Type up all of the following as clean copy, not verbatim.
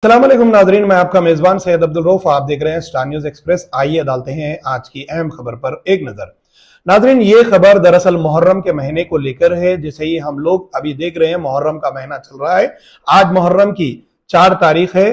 अस्सलाम वालेकुम नाजरीन, मैं आपका मेजबान सैयद अब्दुल रऊफ। आप देख रहे हैं स्टार न्यूज एक्सप्रेस। आइए डालते हैं आज की अहम खबर पर एक नजर। नाजरीन, ये खबर दरअसल मुहर्रम के महीने को लेकर है। जिसे ही हम लोग अभी देख रहे हैं, मुहर्रम का महीना चल रहा है। आज मुहर्रम की 4 तारीख है,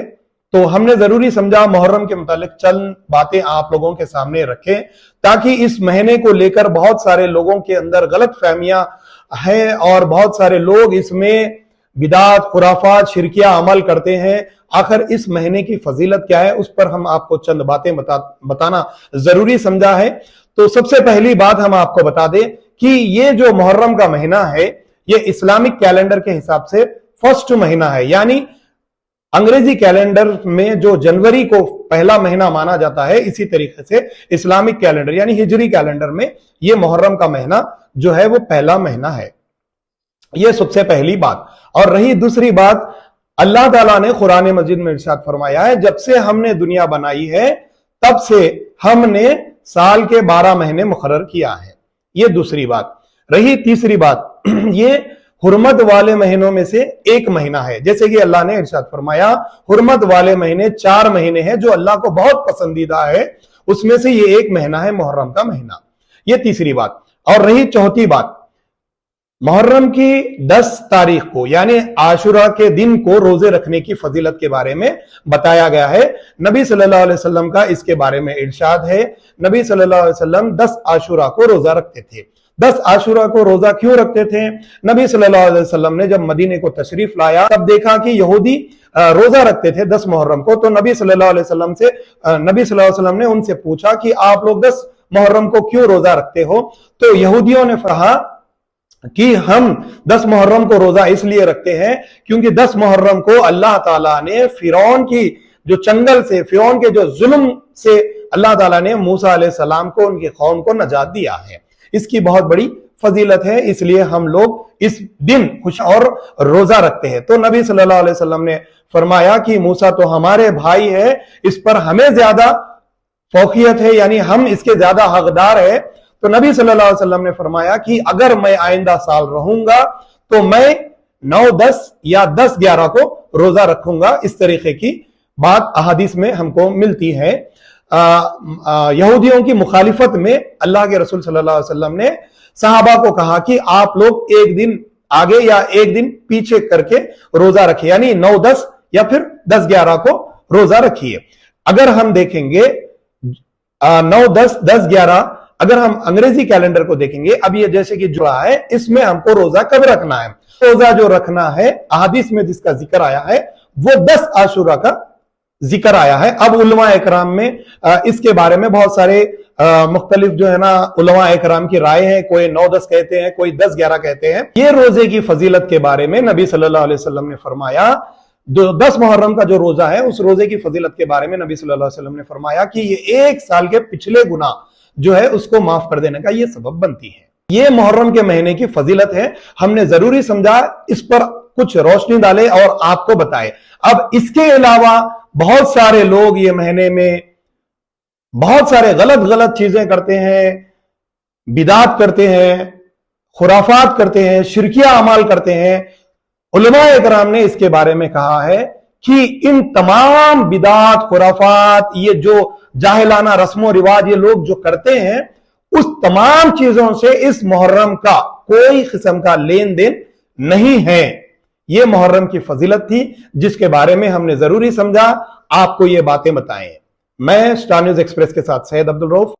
तो हमने जरूरी समझा मुहर्रम के मुतालिक चंद बातें आप लोगों के सामने रखें, ताकि इस महीने को लेकर बहुत सारे लोगों के अंदर गलत फहमियां हैं और बहुत सारे लोग इसमें बिदात, खुराफात, शिरकिया अमल करते हैं। आखिर इस महीने की फजीलत क्या है, उस पर हम आपको चंद बातें बताना जरूरी समझा है। तो सबसे पहली बात हम आपको बता दें कि ये जो मुहर्रम का महीना है, ये इस्लामिक कैलेंडर के हिसाब से फर्स्ट महीना है। यानी अंग्रेजी कैलेंडर में जो जनवरी को पहला महीना माना जाता है, इसी तरीके से इस्लामिक कैलेंडर यानी हिजरी कैलेंडर में ये मुहर्रम का महीना जो है वो पहला महीना है। ये सबसे पहली बात। और रही दूसरी बात, अल्लाह ताला ने कुरान मजीद में इरशाद फरमाया है, जब से हमने दुनिया बनाई है तब से हमने साल के 12 महीने मुकर्रर किया है। ये दूसरी बात। रही तीसरी बात, ये हुर्मत वाले महीनों में से एक महीना है। जैसे कि अल्लाह ने इरशाद फरमाया, हुर्मत वाले महीने 4 महीने हैं जो अल्लाह को बहुत पसंदीदा है, उसमें से ये एक महीना है मुहर्रम का महीना। ये तीसरी बात। और रही चौथी बात, मुहर्रम की 10 तारीख को यानी आशुरा के दिन को रोजे रखने की फजीलत के बारे में बताया गया है। नबी सल्लल्लाहु अलैहि वसल्लम का इसके बारे में इरशाद है। नबी सल्लल्लाहु अलैहि वसल्लम 10 आशुरा को रोजा रखते थे। 10 आशुरा को रोजा क्यों रखते थे? नबी सल्लल्लाहु अलैहि वसल्लम ने जब मदीने को तशरीफ लाया, तब देखा कि यहूदी रोजा रखते थे 10 मुहर्रम को। तो नबी सल्लल्लाहु अलैहि वसल्लम ने उनसे पूछा कि आप लोग 10 मुहर्रम को क्यों रोजा रखते हो? तो यहूदियों ने कहा कि हम 10 मुहर्रम को रोजा इसलिए रखते हैं क्योंकि 10 मुहर्रम को अल्लाह ताला ने फिरौन की जो चंगल से, फिरौन के जो जुल्म से अल्लाह ताला ने मूसा अलैहिस्सलाम को, उनके कौम को नजात दिया है। इसकी बहुत बड़ी फजीलत है, इसलिए हम लोग इस दिन खुश और रोजा रखते हैं। तो नबी सल्लल्लाहु अलैहि वसल्लम ने फरमाया कि मूसा तो हमारे भाई है, इस पर हमें ज्यादा फौकियत है, यानी हम इसके ज्यादा हकदार है। तो नबी सल्लल्लाहु अलैहि वसल्लम ने फरमाया कि अगर मैं आइंदा साल रहूंगा तो मैं 9, 10 या 10, 11 को रोजा रखूंगा। इस तरीके की बात अहादीस में हमको मिलती है। यहूदियों की मुखालिफत में अल्लाह के रसूल सल्लल्लाहु अलैहि वसल्लम ने सहाबा को कहा कि आप लोग एक दिन आगे या एक दिन पीछे करके रोजा रखिए, यानी 9, 10 या फिर 10, 11 को रोजा रखिए। अगर हम देखेंगे 9, 10, 10, 11, अगर हम अंग्रेजी कैलेंडर को देखेंगे, अब ये जैसे कि जुड़ा है, इसमें हमको रोजा कब रखना है? रोजा जो रखना है, अहादीस में जिसका जिक्र आया है वो 10 आशुरा का जिक्र आया है। अब उलमा इकराम में इसके बारे में बहुत सारे मुख्तलिफ जो है ना उलमा इकराम की राय है। कोई 9, 10 कहते हैं, कोई 10, 11 कहते हैं। ये रोजे की फजीलत के बारे में नबी सल्लल्लाहु अलैहि वसल्लम ने फरमाया, 10 मुहर्रम का जो रोजा है, उस रोजे की फजीलत के बारे में नबी सल्लल्लाहु अलैहि वसल्लम ने फरमाया कि ये 1 साल के पिछले गुनाह जो है उसको माफ कर देने का ये सबब बनती है। ये मुहर्रम के महीने की फजीलत है, हमने जरूरी समझा इस पर कुछ रोशनी डाले और आपको बताए। अब इसके अलावा बहुत सारे लोग ये महीने में बहुत सारे गलत चीजें करते हैं, बिदात करते हैं, खुराफात करते हैं, शिरकिया अमाल करते हैं। उलमा इकराम ने इसके बारे में कहा है कि इन तमाम बिदात, खुराफात, ये जो जाहिलाना रस्मों रिवाज ये लोग जो करते हैं, उस तमाम चीजों से इस मुहर्रम का कोई किस्म का लेन देन नहीं है। ये मुहर्रम की फजीलत थी जिसके बारे में हमने जरूरी समझा आपको ये बातें बताएं। मैं स्टार न्यूज एक्सप्रेस के साथ सैयद अब्दुल रऊफ।